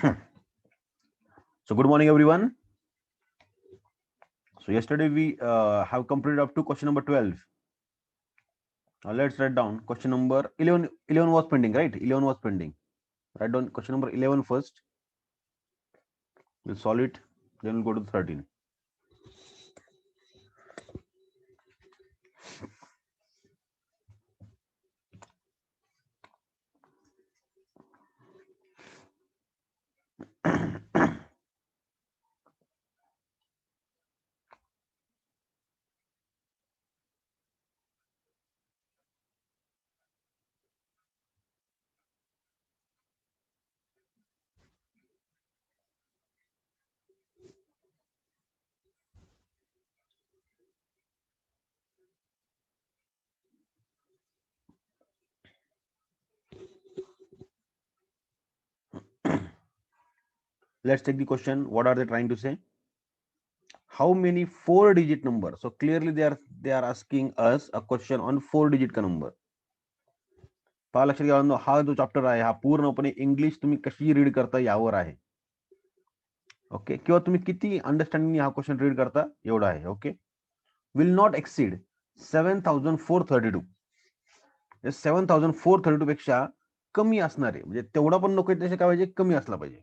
So good morning, everyone. So yesterday we have completed up to question number 12. Now let's write down question number 11. 11 was pending, right? 11 was pending. Write down question number 11 first. We'll solve it. Then we'll go to 13. Let's take the question. What are they trying to say? How many 4-digit number? So clearly they are asking us a question on 4-digit का number. पहा लक्षात घ्या, हा जो chapter आहे हा पूर्णपणे English तुम्ही कशी रीड करता यावर आहे. ओके, किंवा तुम्ही किती अंडरस्टँडिंग हा क्वेश्चन रीड करता एवढा आहे. Okay, will not exceed 7432. 7432 पेक्षा कमी असणार आहे, म्हणजे तेवढा पण नको, त्याच्या काय पाहिजे, कमी असला पाहिजे.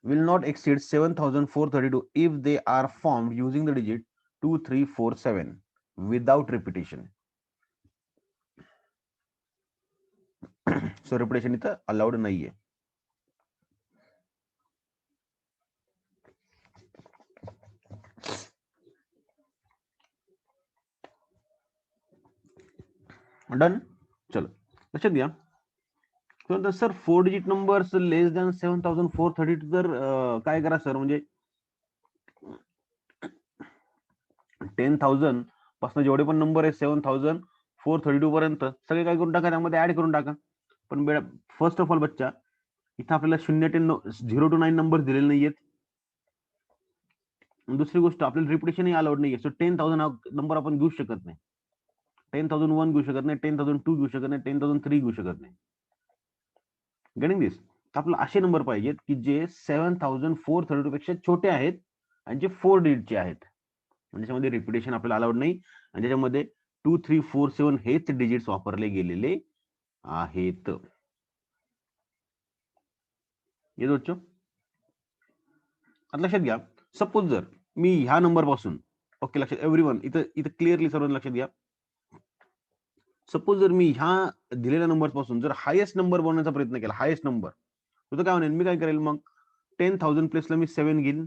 Will not exceed 7432 if they are formed using the digit 2 3 4 7 without repetition. So repetition इथं अलाउड नाहीये. डन. चलो लक्षात घ्या. Sir 4-digit numbers less than 7432 तर काय करा सर, म्हणजे 10,000 पासून जेवढे पण नंबर आहे 7432 पर्यंत सगळे काय करून टाका, त्यामध्ये ऍड करून टाका. पण फर्स्ट ऑफ ऑल बच्चा, इथं आपल्याला 0 to 9 नंबर दिलेले नाहीयेत. दुसरी गोष्ट, आपल्याला रिपिटेशन अलाउड नाहीये. सो 10,000 हा नंबर आपण घेऊ शकत नाही. 10,001 घेऊ शकत नाही, 10,002 घेऊ शकत नाही, 10,003 घेऊ शकत नाही. Getting this? आपल्याला असे नंबर पाहिजेत की जे 7432 पेक्षा छोटे आहेत आणि जे 4 डिजिटचे आहेत. त्याच्यामध्ये रिपिटेशन आपल्याला अलाउड नाही, आणि त्याच्यामध्ये 2 3 4 7 हेच डिजिट्स वापरले गेलेले आहेत. आता लक्षात घ्या, सपोज जर मी ह्या नंबर पासून, ओके लक्षात एव्हरीवन, इथं क्लिअरली सर्वांना लक्षात घ्या. सपोज जर मी ह्या दिलेल्या नंबर पासून जर हायेस्ट नंबर बनवण्याचा प्रयत्न केला, हायेस्ट नंबर, तर काय म्हणेल, मी काय करेल, मग 10,000 प्लेसला मी 7 घेईल,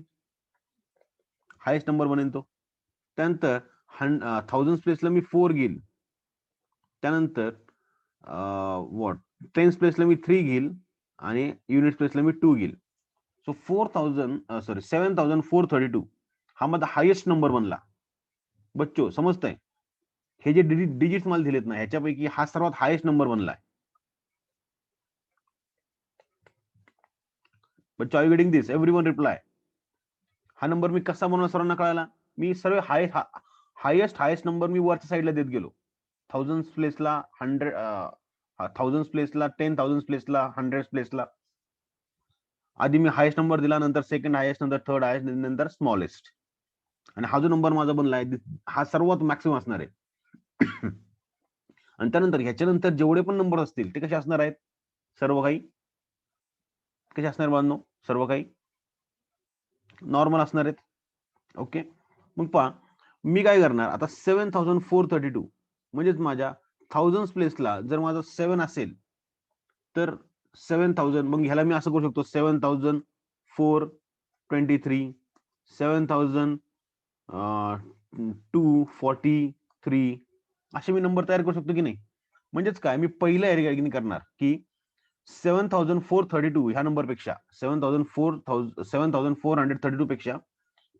हायेस्ट नंबर बनेल तो. त्यानंतर 1000 प्लेसला मी 4 घेईल, त्यानंतर व्हॉट 10 प्लेसला मी 3 घेईल, आणि युनिट प्लेसला मी 2 घेईल. सो 7432 हा माझा हायेस्ट नंबर बनला. बच्चो समजतंय? हे जे डिजिट्स मला दिलेत ना, ह्याच्यापैकी हा सर्वात हायेस्ट नंबर बनलाय. बच्चो, are you getting this? Everyone reply. हा नंबर मी कसा बनवला सर्वांना कळाला. मी सर्व हायेस्ट नंबर मी वरच्या साईडला देत गेलो. 1000 प्लेसला 100, 1000 प्लेसला 10,000 प्लेसला 100 प्लेसला आधी मी हायेस्ट नंबर दिला, नंतर सेकंड हायेस्ट, नंतर थर्ड हायेस्ट, नंतर स्मॉलेस्ट. आणि हा जो नंबर माझा बनलाय हा सर्वात मॅक्सिमम असणार आहे. आणि त्यानंतर ह्याच्यानंतर जेवढे पण नंबर असतील ते कसे असणार आहेत, सर्व काही कसे असणार बांधनो, सर्व काही नॉर्मल असणार आहेत. ओके, मग पहा मी काय करणार आता, 7432 म्हणजेच माझ्या 1000 प्लेसला जर माझा 7 असेल तर 7000, मग ह्याला मी असं करू शकतो 7423, 7243, असे मी नंबर तयार करू शकतो की नाही. म्हणजेच काय, मी पहिल्या एरिया करणार की 7432 ह्या नंबर पेक्षा 7432 पेक्षा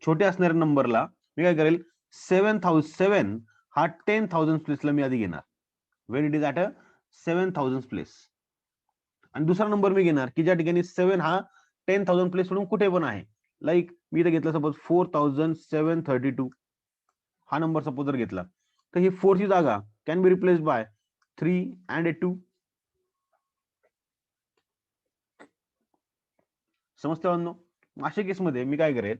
छोटे असणाऱ्या नंबरला मी काय करेल, 7,007 हा 10,000 प्लेसला मी आधी घेणार, when it is at a 7,000 place. आणि दुसरा नंबर मी घेणार की ज्या ठिकाणी 7 हा 10,000 प्लेस सोडून कुठे पण आहे. लाईक मी इथे घेतला सपोज 4,732 हा नंबर सपोज जर घेतला, तर ही 4 ची जागा can be replace by 3 and a 2. समजते बांधव. अशा केसमध्ये मी काय करेल,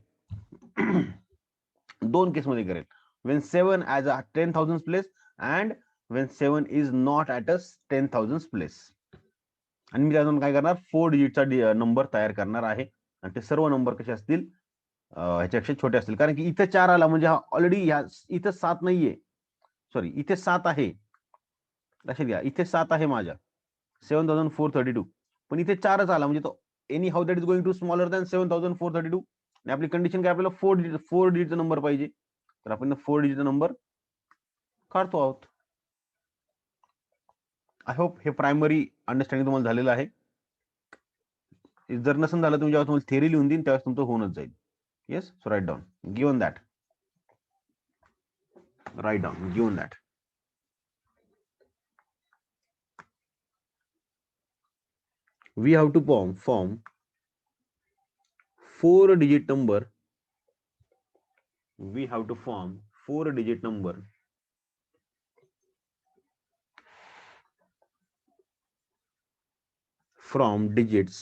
दोन केसमध्ये करेल. When 7 as a 10,000 place and when 7 is not at a 10,000 place. आणि मी त्यातून काय करणार, 4 डिजिटचा नंबर तयार करणार आहे. आणि ते सर्व नंबर कसे असतील, ह्याच्यापेक्षा छोटे असतील. कारण की इथे 4 आला म्हणजे हा ऑलरेडी इथे 7 नाहीये, सॉरी इथे 7 आहे. लक्षात घ्या, इथे 7 आहे माझ्या 7,432, पण इथे 4च आला म्हणजे तो anyhow that is going to smaller than 7,432. आणि आपली कंडिशन काय, आपल्याला 4 डिजिटचा नंबर पाहिजे. तर आपण 4 डिजिटचा नंबर काढतो आहोत. आय होप हे प्रायमरी अंडरस्टँडिंग तुम्हाला झालेलं आहे. जर नसेल झालं, तुम्ही जेव्हा तुम्हाला थेरी लिहून देईन त्यावेळेस तुमचं होऊनच जाईल. Yes, so write down, given that, write down, given that. We have to form 4-digit number. We have to form 4-digit number from digits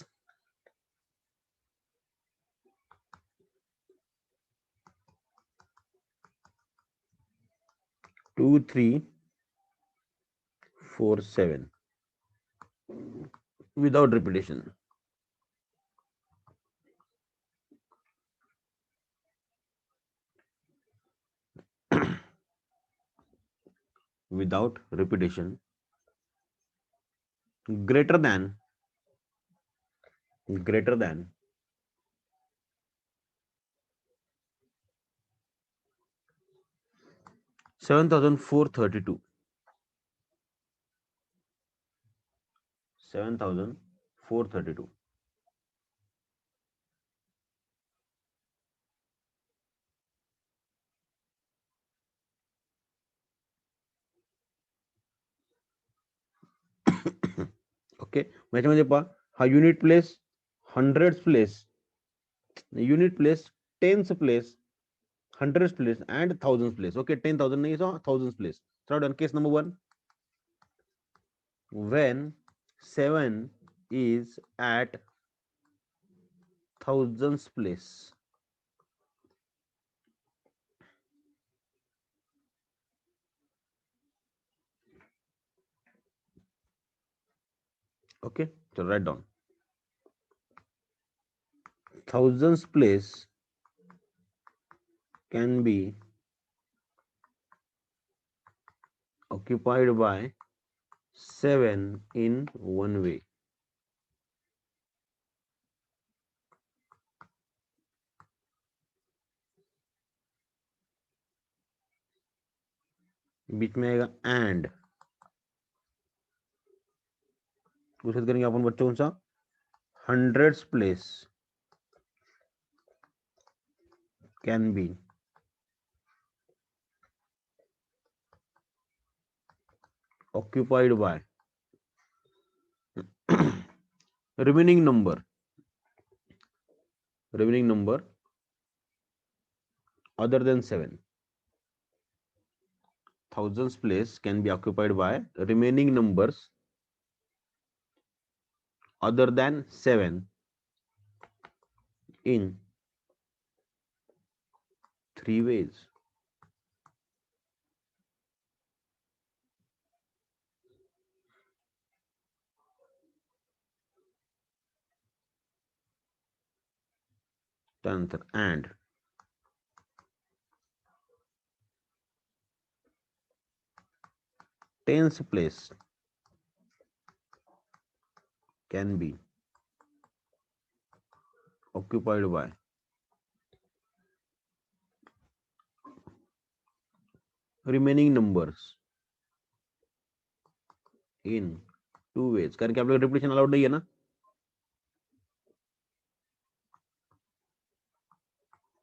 2, 3, 4, 7 without repetition. Without repetition, greater than 7,432. 7,432. Okay, याच्यामध्ये पहा, हा unit place, hundreds place, unit place, tens place, hundreds place and thousand place. Okay, 10,000 नाही, so thousand place. Case number 1, when 7 is at thousands place. Okay, so write down thousands place can be occupied by 7 in one way. बीच में आएगा and, उसके बाद करेंगे अपन बच्चों सा hundreds place can be occupied by remaining number other than 7. Thousands place can be occupied by remaining numbers other than 7 in 3 ways. त्यानंतर and tens place can be occupied by remaining numbers in 2 ways. कारण की आपल्याला repetition allowed नाही आहे ना.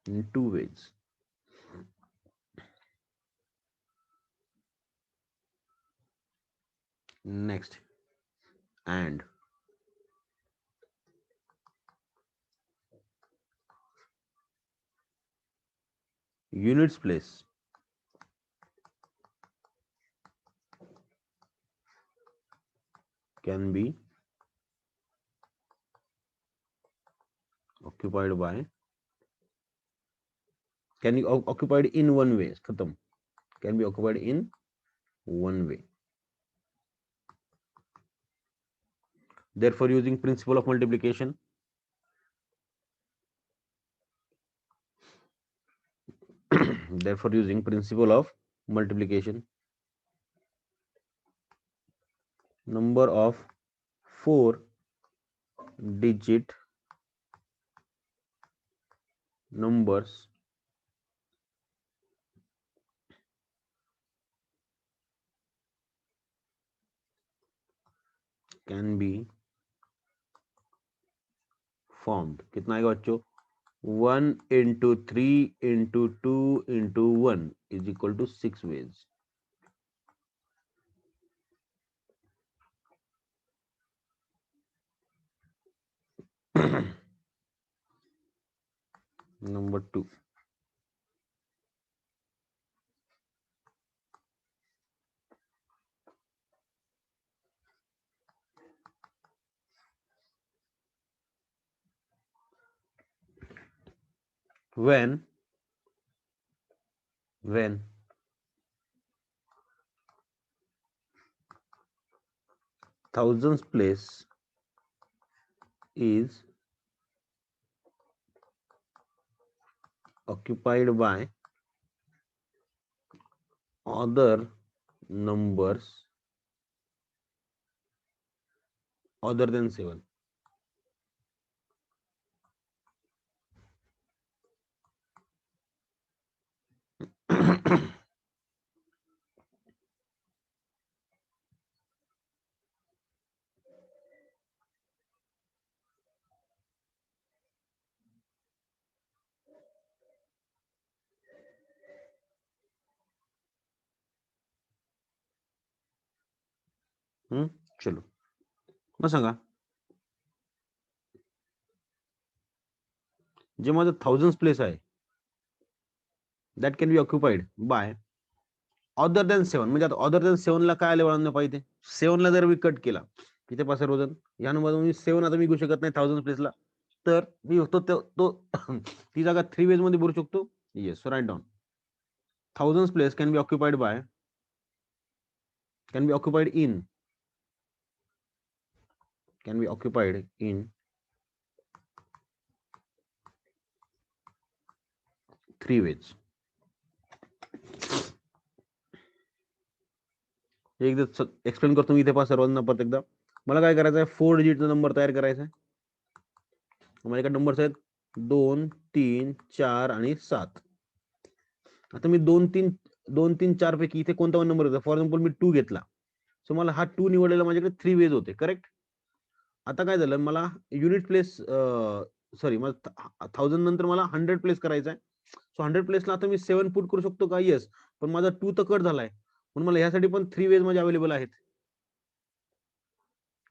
In 2 ways. Next, and units place can be occupied by, can be occupied in one way, khatam, can be occupied in one way. Therefore, using principle of multiplication, therefore using principle of multiplication, number of 4-digit numbers can be formed. कितना आएगा बच्चों? 1 into 3 into 2 into 1 is equal to 6 ways. Number 2. When thousands place is occupied by other numbers other than 7. चलो मग सांगा, जे माझं thousand place आहे that can be occupied by other than 7. म्हणजे आता other than 7 ला काय आले वळण पाहिजे? 7 ला जर मी कट केला, किती पास वजन या नंबर मी 7 आता मी घेऊ शकत नाही थाउजंड प्लेसला, तर मी होतो तो ती जागा 3 वेज मध्ये भरू शकतो. Yes, write down. Thousand place can be occupied by, can be occupied in 3 ways. एकदा एक्सप्लेन करतो मी इथे पहा सर्वांना परत एकदा. मला काय करायचं आहे, 4 डिजिटचा नंबर तयार करायचा आहे. माझ्याकडे नंबर्स आहेत 2, 3, 4 आणि 7. आता मी 2, 3, 4 पैकी इथे कोणता पण नंबर होता, फॉर एक्झाम्पल मी 2 घेतला, सो मला हा 2 निवडलेला माझ्याकडे 3 वेज होते, करेक्ट. आता काय झालं, मला युनिट प्लेस सॉरी मला 1000 नंतर मला 100 प्लेस करायचा आहे. सो 100 प्लेसला आता मी 7 पुट करू शकतो का? येस, पण माझा 2 तर कट झालाय, म्हणून मला ह्यासाठी पण 3 वेज माझे अवेलेबल आहेत.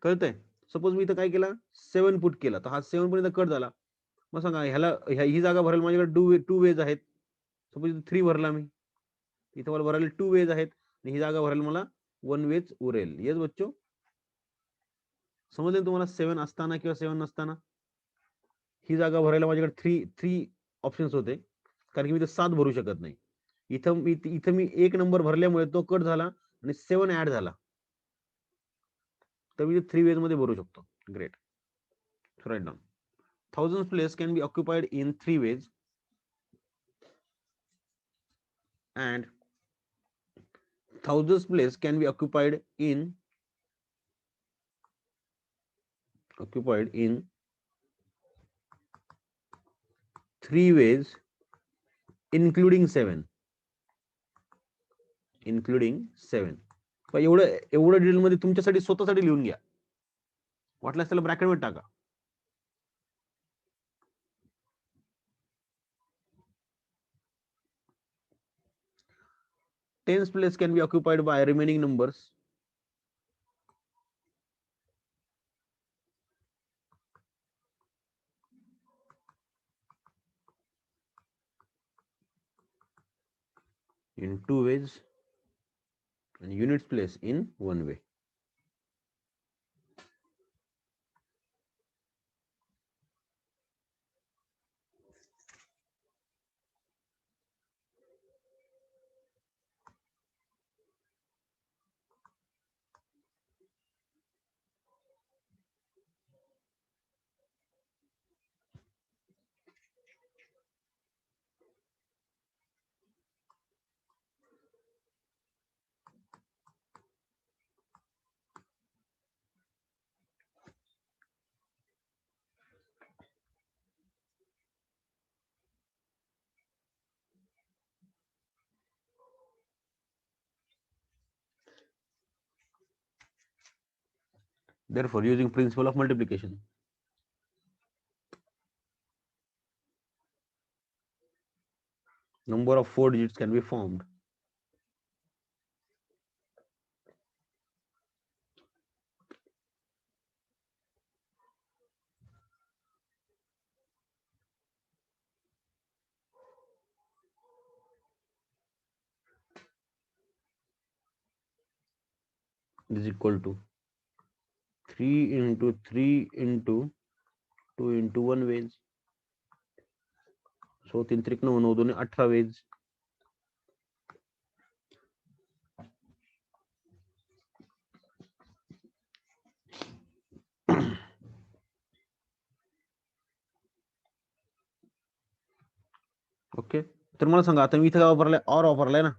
कळतंय? सपोज मी इथं काय केला, 7 पुट केला, तर हा 7 पण इथं कट झाला. मग सांगा ह्याला ही जागा भरायला माझ्याकडे 2 वेज आहेत. सपोज 3 भरला मी, इथं मला भरायला 2 वेज आहेत आणि ही जागा भरायला मला 1 वेज उरेल. येस बच्चो, समजले तुम्हाला? 7 असताना किंवा 7 नसताना ही जागा भरायला माझ्याकडे 3 ऑप्शन्स होते, कारण की मी 7 भरू शकत नाही. इथं मी एक नंबर भरल्यामुळे तो कट झाला आणि 7 ऍड झाला, तर मी 3 वेज मध्ये भरू शकतो. Great, write down. Thousand place can be occupied in 3 ways and thousands place can be occupied in 3 ways including 7. एवढं डिटेल मध्ये तुमच्यासाठी स्वतःसाठी लिहून घ्या, वाटल्यास त्याला ब्रॅकेट मध्ये टाका. Tens place can be occupied by remaining numbers in 2 ways and units place in 1 way. Therefore, using principle of multiplication, number of 4 digits can be formed. Is equal to 3 into 3 into 2 into 1 ways. So 3 त्रिक 9 9 दोन्ही 18 ways. Okay, तर मला सांगा आता मी इथे काय वापरलंय, or वापरलाय ना,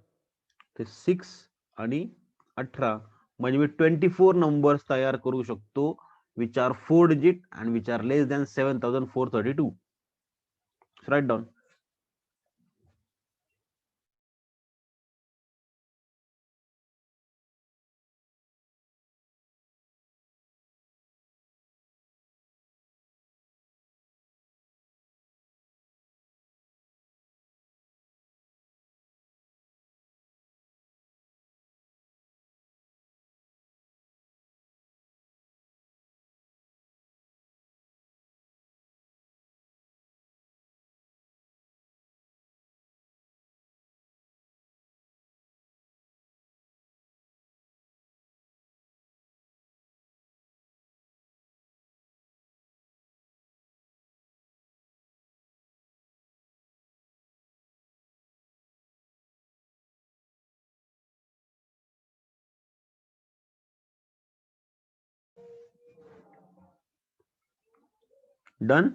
ते 6 आणि 18 म्हणजे मी 24 नंबर्स तयार करू शकतो which are 4 digit and which are less than 7432. Write down. Done.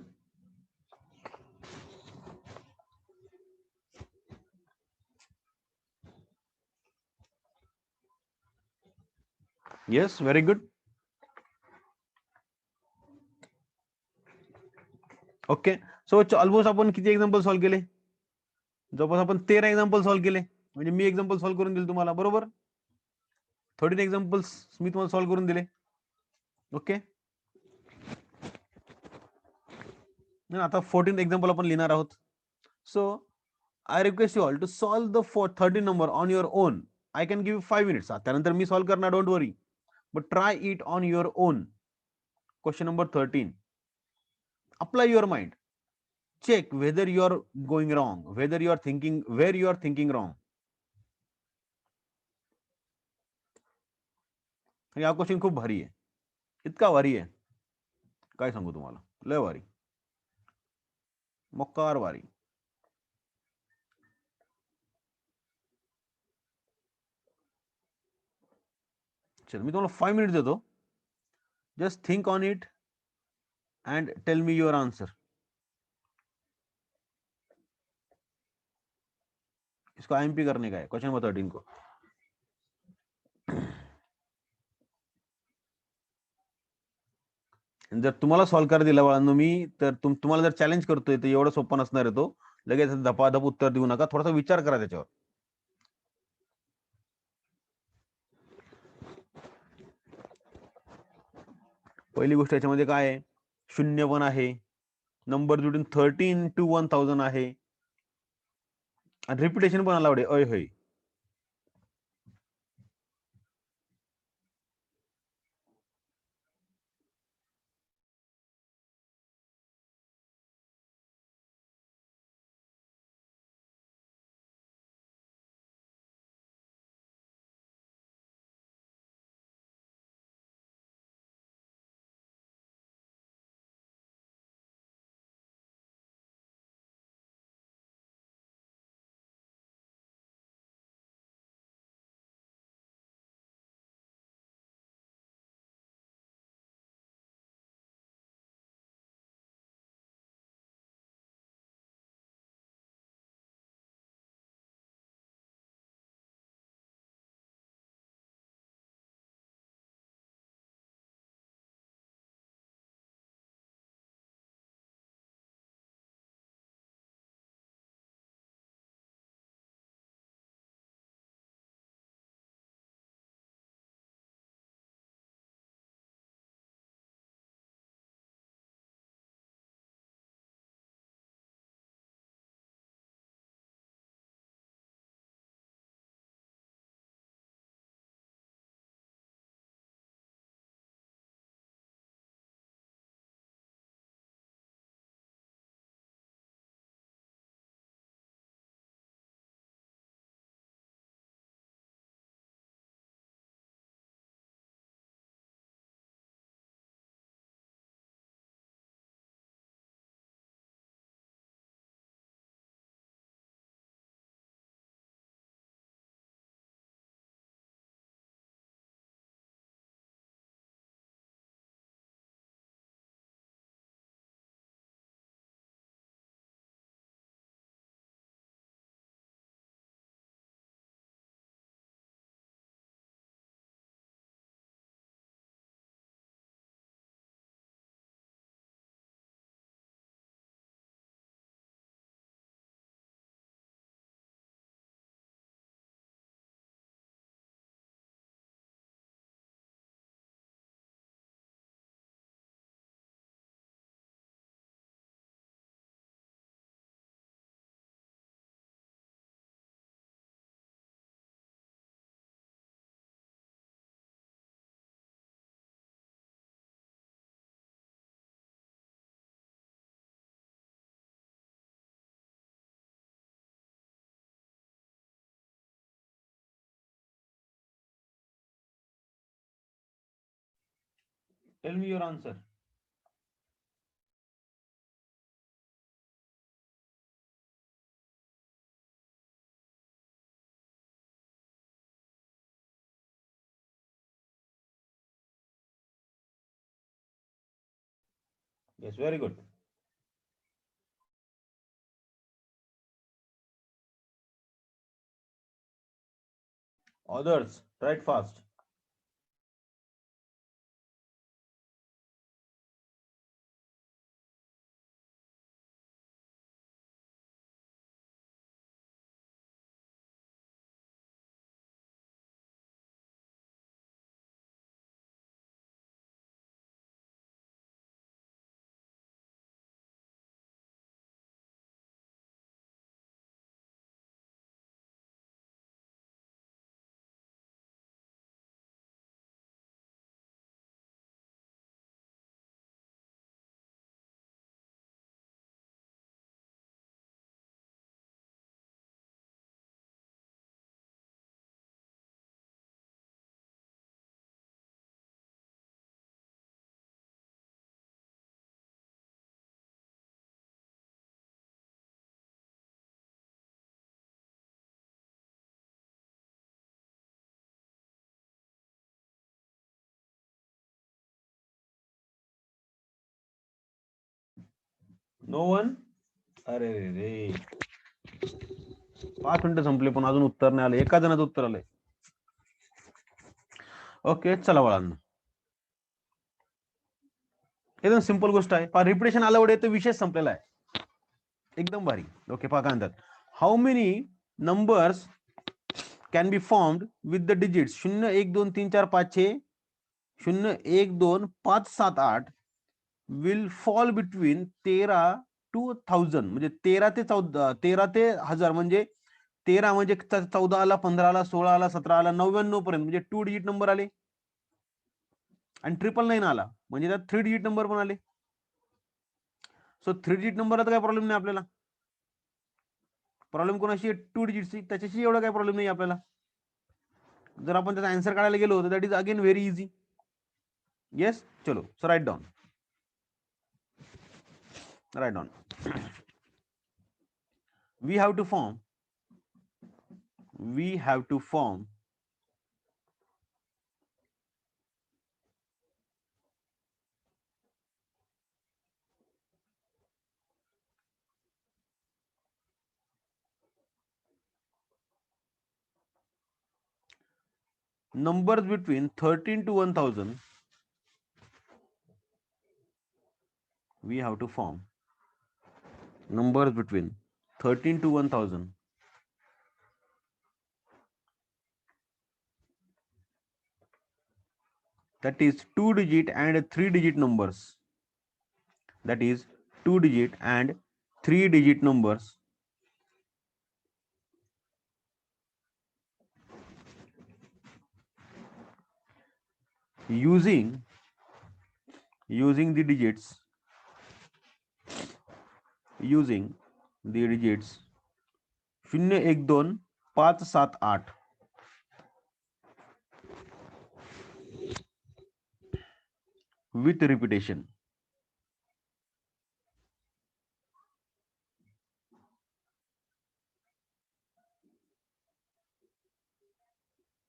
Yes, very good. Okay, so almost आपण किती एक्झाम्पल सॉल्व्ह केले? जवळपास आपण 13 एक्झाम्पल सॉल्व्ह केले. म्हणजे मी एक्झाम्पल सॉल्व्ह करून दिले तुम्हाला, बरोबर. 13 एक्झाम्पल्स मी तुम्हाला सॉल्व्ह करून दिले. ओके, आता 14th एक्झाम्पल आपण लिहिणार आहोत. So I request you all to solve the 13 number on your own. I can give 5 minutes. त्यानंतर मी सॉल्व्ह करणार, don't worry, but try it on your own. Question number 13. Apply your mind. Check whether you are going wrong, whether you are thinking, where you are thinking wrong. हा question खूप भारी आहे. इतका भारी आहे काय सांगू तुम्हाला, लय भारी, मक्कार भारी. चल मी तुम्हाला 5 मिनिट्स देतो. Just think on it and tell me your answer. इसको आईएमपी करने का है क्वेश्चन नंबर 13 को. जर तुम्हाला सॉल्व्ह करायला दिला बाळांनो मी, तर तुम्हाला जर चॅलेंज करतोय तर एवढं सोपा नसणार आहे तो. लगेच धपाधप उत्तर देऊ नका, थोडासा विचार करा त्याच्यावर. पहिली गोष्ट याच्यामध्ये काय आहे, शून्य पण आहे, नंबर जोडून 13 to 1000 आहे, आणि रिपिटेशन पण अलाउड आहे. अय होय. Tell me your answer. Yes, very good. Others, try it fast. No one. अरे रे, 5 मिनिटं संपले पण अजून उत्तर नाही आलं. एका जणाचं उत्तर आलंय. ओके, चला बाळांनो, एकदम सिंपल गोष्ट आहे. पहा, रिपिटेशन आलं तर विषय संपलेला आहे. एकदम भारी. ओके, पहा काय म्हणतात. How many numbers can be formed with the digits 0 1 2 3 4 5 6 0 1 2 5 7 8 will fall between 13 to 1000. म्हणजे 13 ते 14, 13 ते 1000 म्हणजे 13 म्हणजे 14 आला, 15 आला, 16 आला, 17 आला, 99 पर्यंत म्हणजे 2 डिजिट नंबर आले. आणि 999 आला म्हणजे त्यात 3 डिजिट नंबर पण आले. सो 3 डिजिट नंबरचा काय प्रॉब्लेम नाही आपल्याला. प्रॉब्लेम कोणाशी? 2 डिजिटची. त्याच्याशी एवढा काय प्रॉब्लेम नाही आपल्याला. जर आपण त्याचा आन्सर काढायला गेलो तर that is again very easy. Yes, चलो, so write down. Write down. We have to form numbers between 13 to 1000. We have to form numbers between 13 to 1000. That is 2 digit and 3 digit numbers. That is 2 digit and 3 digit numbers using the digits 0 1 2 5 7 8 with repetition.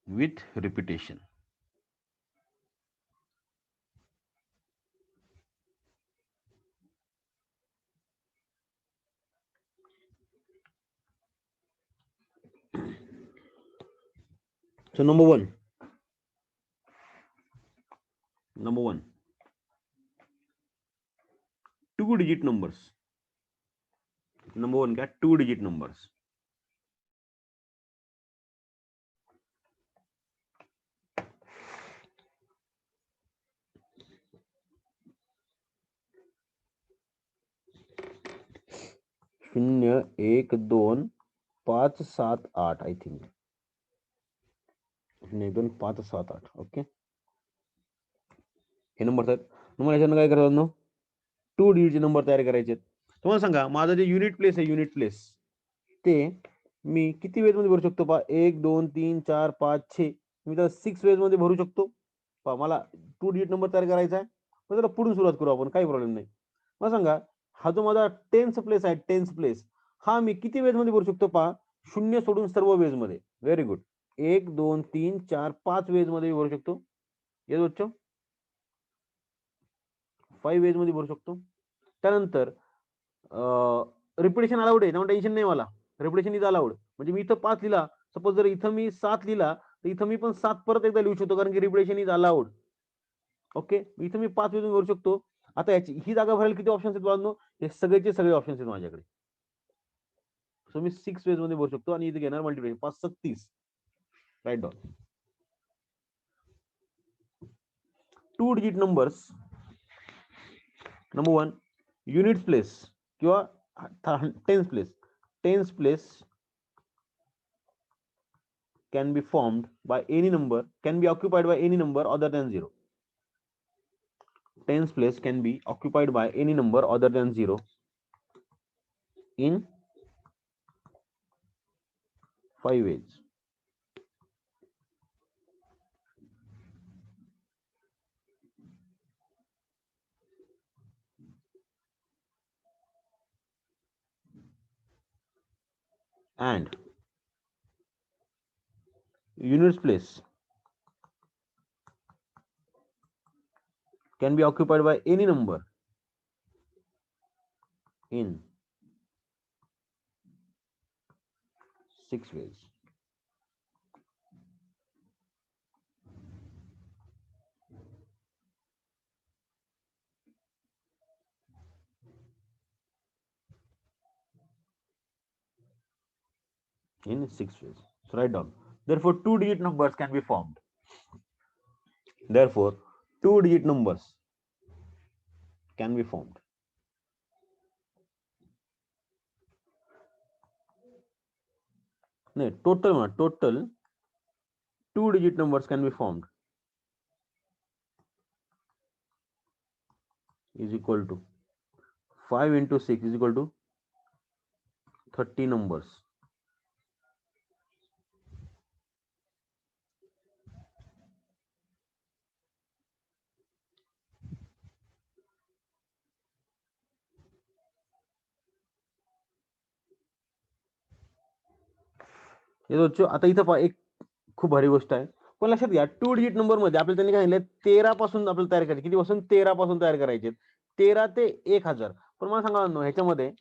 With repetition. So number one, 2 digit numbers. Number one क्या? 2 digit numbers. शून्य 1 2 5 7 8 I think. 0 1 2 5 7 8. Okay, हे number आहेत. तुम्हाला याच्यानं काय करायचं? 2 डिजिटचे number तयार करायचे. तुम्हाला सांगा, माझं जे युनिट प्लेस आहे, युनिट प्लेस ते मी किती वेज मध्ये भरू शकतो? पहा, 1 2 3 4 5 6. मी त्याला 6 वेज मध्ये भरू शकतो. पहा, मला 2 डिजिट नंबर तयार करायचा आहे. मग त्याला पुढून सुरुवात करू आपण, काही प्रॉब्लेम नाही. मग सांगा, हा जो माझा टेन्स प्लेस आहे, टेन्स प्लेस हा मी किती वेज मध्ये भरू शकतो पहा, शून्य सोडून सर्व वेज मध्ये. Very good. 1 2 3 4 5 वेज मध्ये भरू शकतो. येस बच्चो, 5 वेज मध्ये भरू शकतो. त्यानंतर रिपिटेशन अलाउड आहे, त्यामुळे टेन्शन नाही मला. Repetition is allowed. म्हणजे मी इथं 5 लिहिला, सपोज जर इथं मी 7 लिहिला, तर इथं मी पण 7 परत एकदा लिहू शकतो, कारण की रिपिटेशन इज अलाउड. ओके, इथं मी 5 वेज भरू शकतो. आता याची ही जागा भरायला किती ऑप्शन्स आहेत बाळांनो? हे सगळेचे सगळे ऑप्शन्स आहेत माझ्याकडे. सो मी 6 वेज मध्ये भरू शकतो आणि इथे घेणार multiplication. 5 6 30. Write down. 2 digit numbers. Number 1, units place किंवा tens place. Tens place can be formed by any number, can be occupied by any number other than 0. Tens place can be occupied by any number other than 0 in 5 ways. And units place can be occupied by any number in 6 ways. In 6 ways. So write down. Therefore, 2-digit numbers can be formed. Therefore, 2-digit numbers can be formed. No, total 2-digit numbers can be formed is equal to 5 into 6 is equal to 30 numbers. आता इथं एक खूप भारी गोष्ट आहे, पण लक्षात घ्या 2 डिजिट नंबर मध्ये आपल्याला त्यांनी काय सांगितलं, 13 पासून आपल्याला तयार करायचे. किती पासून? 13 पासून तयार करायचे. 13 ते 1000. पण मला सांगा ह्याच्यामध्ये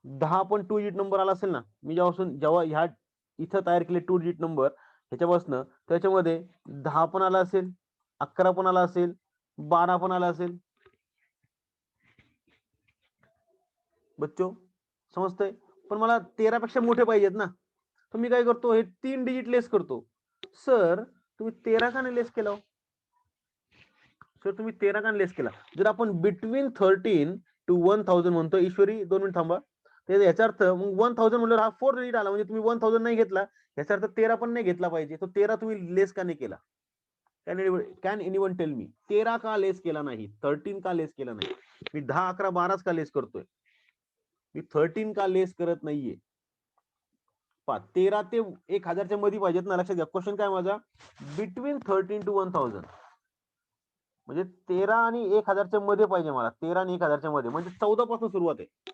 10 पण 2 डिजिट नंबर आला असेल ना. मी जेव्हा ह्या इथं तयार केले 2 डिजिट नंबर ह्याच्यापासून, त्याच्यामध्ये 10 पण आला असेल, 11 पण आला असेल, 12 पण आला असेल. बच्चो समजतंय? पण मला 13 पेक्षा मोठे पाहिजेत ना. तर मी काय करतो, हे 3 डिजिट लेस करतो. सर तुम्ही 13 का नाही लेस केला? सर तुम्ही 13 का लेस केला? जर आपण बिटवीन 13 to 1000 म्हणतो, ईश्वरी 2 मिनिट थांबा. याचा अर्थ मग 1000 म्हणलं हा 4 डिजिट आला, म्हणजे तुम्ही 1000 नाही घेतला, याचा अर्थ 13 पण नाही घेतला पाहिजे. तो 13 तुम्ही लेस का नाही केला? कॅन एनीवन टेल मी 13 का लेस केला नाही? 13 का लेस केला नाही? मी 10 11 12 का लेस करतोय? मी 13 का लेस करत नाहीये. 13 ते 1000च्या मध्ये पाहिजेत ना. लक्षात घ्या, क्वेश्चन काय माझा, बिटवीन 13 to 1000. म्हणजे 13 आणि 1000च्या मध्ये पाहिजे मला. 13 आणि 1000च्या मध्ये, म्हणजे 14 पासून सुरुवात आहे.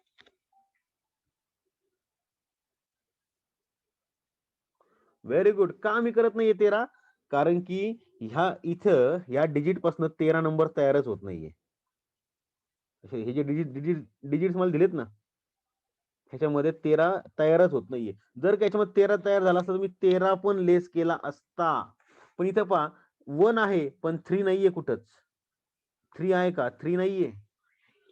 Very good. का मी करत नाहीये 13? कारण की ह्या डिजिट पासून 13 नंबर तयारच होत नाहीये. हे जे डिजिट मला दिलेत ना, ह्याच्यामध्ये 13 तयारच होत नाहीये. जर का याच्यामध्ये 13 तयार झाला असता तर मी 13 पण लेस केला असता. पण इथं पहा 1 आहे पण 3 नाहीये कुठंच. 3 आहे का? 3 नाहीये.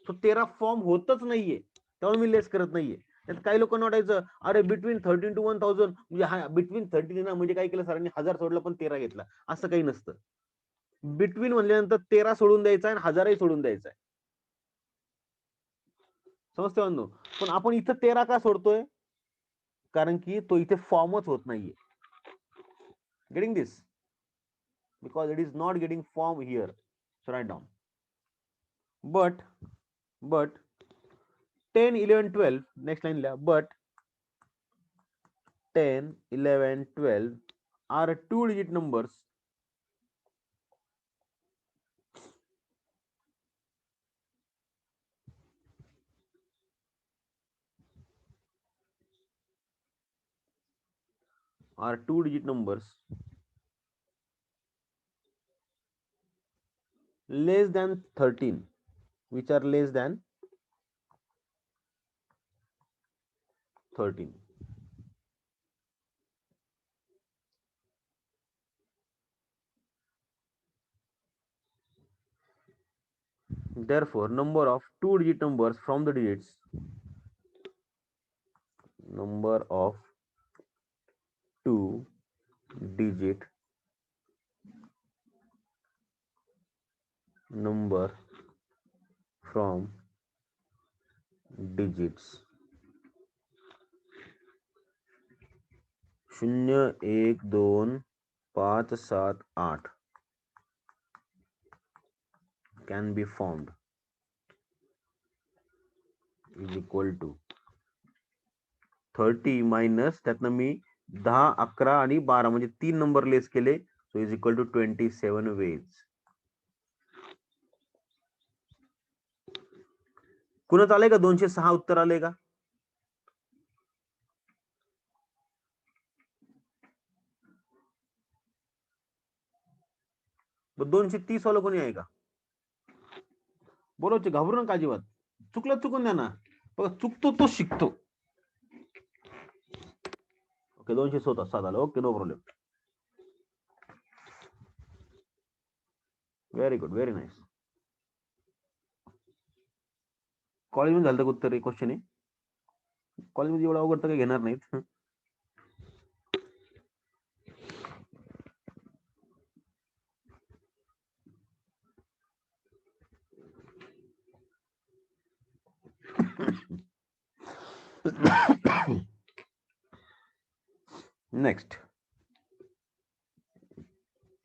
तो 13 फॉर्म होतच नाहीये, त्यामुळे मी लेस करत नाहीये. काही लोकांना वाटायचं अरे बिटवीन 13 to 1000 म्हणजे हा बिटवीन 13 ना, म्हणजे काय केलं सरांनी, 1000 सोडलं पण 13 घेतला. असं काही नसतं. बिटवीन म्हणल्यानंतर 13 सोडून द्यायचा आणि 1000ही सोडून द्यायचा. समजते बांधव? पण आपण इथं 13 का सोडतोय? कारण की तो इथे फॉर्मच होत नाहीये. Getting this? Because it is not getting form here. So write down. but 10 11 12 next line लिहा. but 10 11 12 are 2 digit numbers are two-digit numbers less than 13, which are less than 13. Therefore, number of two-digit numbers from the digits, number of two-digit number from digits 0, 1, 2, 5, 7, 8 can be formed is equal to 30 minus त्यातनं मी 10, 11 आणि 12 म्हणजे 3 number less केले, so is equal to 27 ways. कुणाच आले का 206 उत्तर आले का? मग 230 वाला कोणी आहे का? बोलायचे, घाबरू नका अजिबात. चुकलं चुकून द्या ना, बघा चुकतो तो शिकतो. ओके 207 आलं. Okay no problem. Very good, very nice. कॉलेजमध्ये झालं का उत्तर क्वेश्चन आहे? कॉलेजमध्ये एवढं अवघड तर काही घेणार नाहीत. नेक्स्ट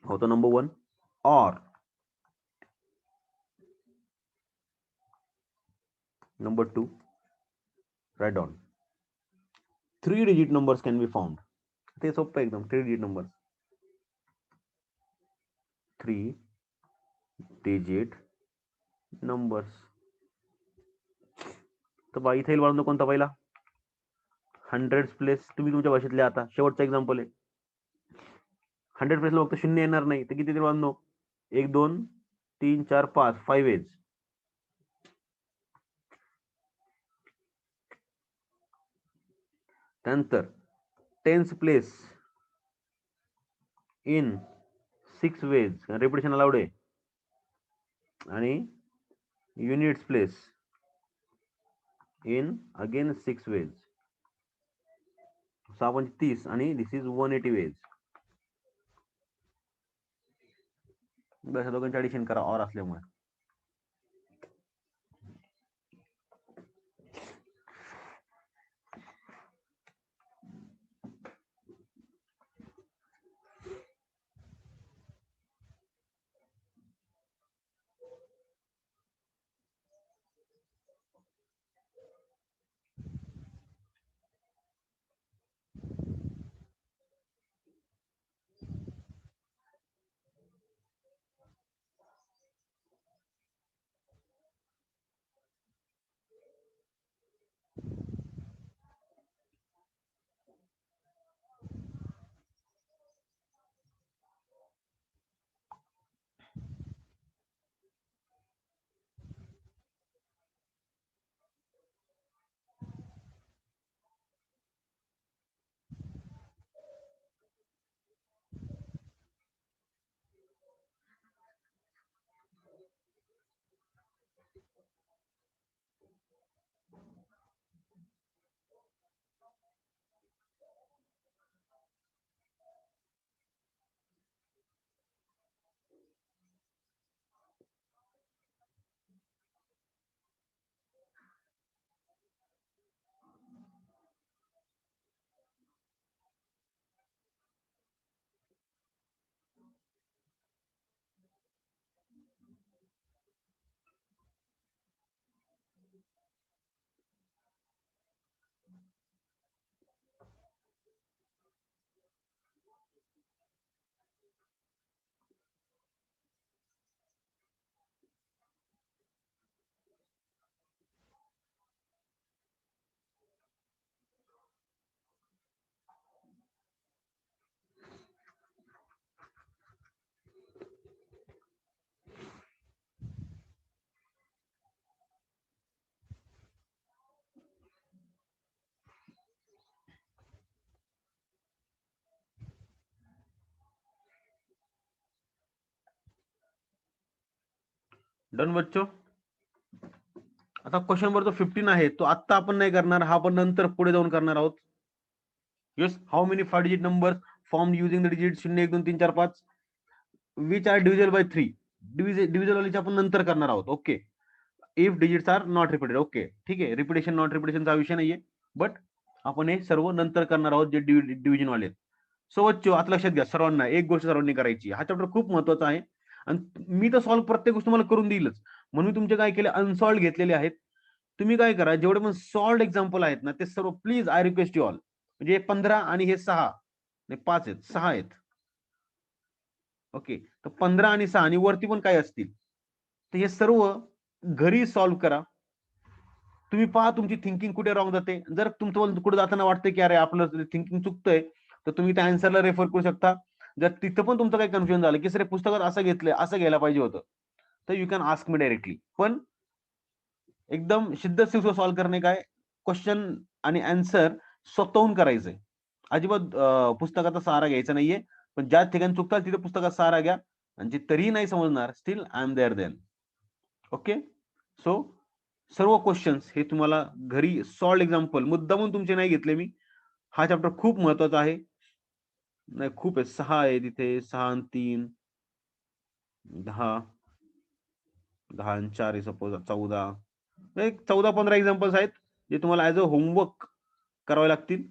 होतं नंबर 1 और number 2 write down 3-digit numbers can be found. ते सोपं एकदम. 3-digit numbers, 3-digit numbers. तर बा इथे येईल कोणता पहिला? 100 प्लेस. तुम्ही तुमच्या भाषेतले आता शेवटचा एक्झाम्पल आहे. 100 प्लेसला फक्त 0 येणार नाही तर किती येईल बांधनो? 1, 2, 3, 4, 5 5 एज. त्यानंतर 10th place in 6 ways, repetition allowed आहे. आणि units place in again 6 ways, 630 आणि दिस इज 180 वेज. बस दोघांचे ऍडिशन करा और असल्यामुळे. डन बच्चो. आता क्वेश्चन नंबर जो 15 आहे तो आता आपण नाही करणार, हा आपण नंतर पुढे जाऊन करणार आहोत. Yes, how many 5 digit number form using the digit 0 1 2 3 4 5 which are divisible by 3. Divisible वालीचे आपण नंतर करणार आहोत. Okay. If digits are not repeated. Okay, ठीक आहे. रिपिटेशन नॉट रिपिटेशनचा विषय नाहीये, बट आपण हे सर्व नंतर करणार आहोत जे डिव्हिजन वाले. सो बच्चो आता लक्षात घ्या, सर्वांना एक गोष्ट सर्वांनी करायची. हा चॅप्टर खूप महत्वाचा आहे आणि मी तर सॉल्व्ह प्रत्येक गोष्ट तुम्हाला करून देईलच, म्हणून मी तुमचे काय केले, अनसॉल्व्ह घेतलेले आहेत. तुम्ही काय करा, जेवढे पण सॉल्व्ह एक्झाम्पल आहेत ना ते सर्व please I request you all. म्हणजे 15 आणि हे 6 नाही 5 आहेत, 6 आहेत. ओके, तर 15 आणि 6 आणि वरती पण काय असतील, तर हे सर्व घरी सॉल्व्ह करा. तुम्ही पहा तुमची थिंकिंग कुठे रॉंग जाते. जर तुमचं कुठे जाताना वाटतं की अरे आपलं थिंकिंग चुकतंय, तर तुम्ही त्या आन्सरला रेफर करू शकता. जर तिथं पण तुमचं काही कन्फ्युजन झालं की सर पुस्तकात असं घेतलंय, असं घ्यायला पाहिजे होतं, तर you can ask me directly. पण एकदम शिद्दत से सॉल्व्ह करणे काय, क्वेश्चन आणि आन्सर स्वतःहून करायचंय. अजिबात पुस्तकाचा सहारा घ्यायचा नाहीये. पण ज्या ठिकाणी चुकतात तिथे पुस्तकाचा सहारा घ्या, आणि जे तरीही नाही समजणार still I am there then. Okay. So सर्व क्वेश्चन्स हे तुम्हाला घरी सॉल्व एक्झाम्पल मुद्दामून तुमचे नाही घेतले मी. हा चॅप्टर खूप महत्वाचा आहे. नाही खूप आहे, 6 आहे तिथे, 6 आणि 3 10, 10 आणि 4 आहे सपोज 14, एक 14-15 एक्झाम्पल्स आहेत जे तुम्हाला ऍज अ होमवर्क करावे लागतील.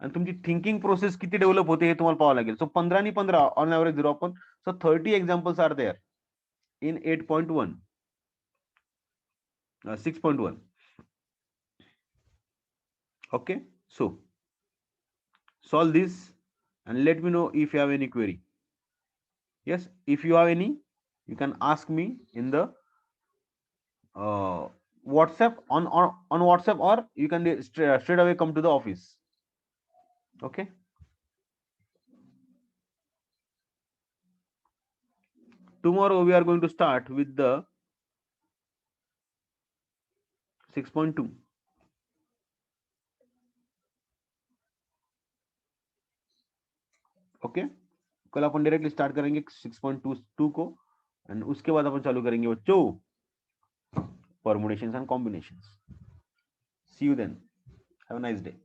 आणि तुमची थिंकिंग प्रोसेस किती डेव्हलप होते हे तुम्हाला पाहावं लागेल. सो 15 आणि 15 ऑन ऍव्हरेज 0 आपण, so 30 examples are there in 8.1 6.1. Okay, so solve this and let me know if you have any query. Yes, if you have any, you can ask me in the WhatsApp on WhatsApp, or you can straight away come to the office. Okay. Tomorrow we are going to start with the 6.2. Okay, कल अपन directly start करेंगे 6.2 को, and उसके बाद अपन चालू करेंगे बच्चों permutations and combinations. See you then, have a nice day.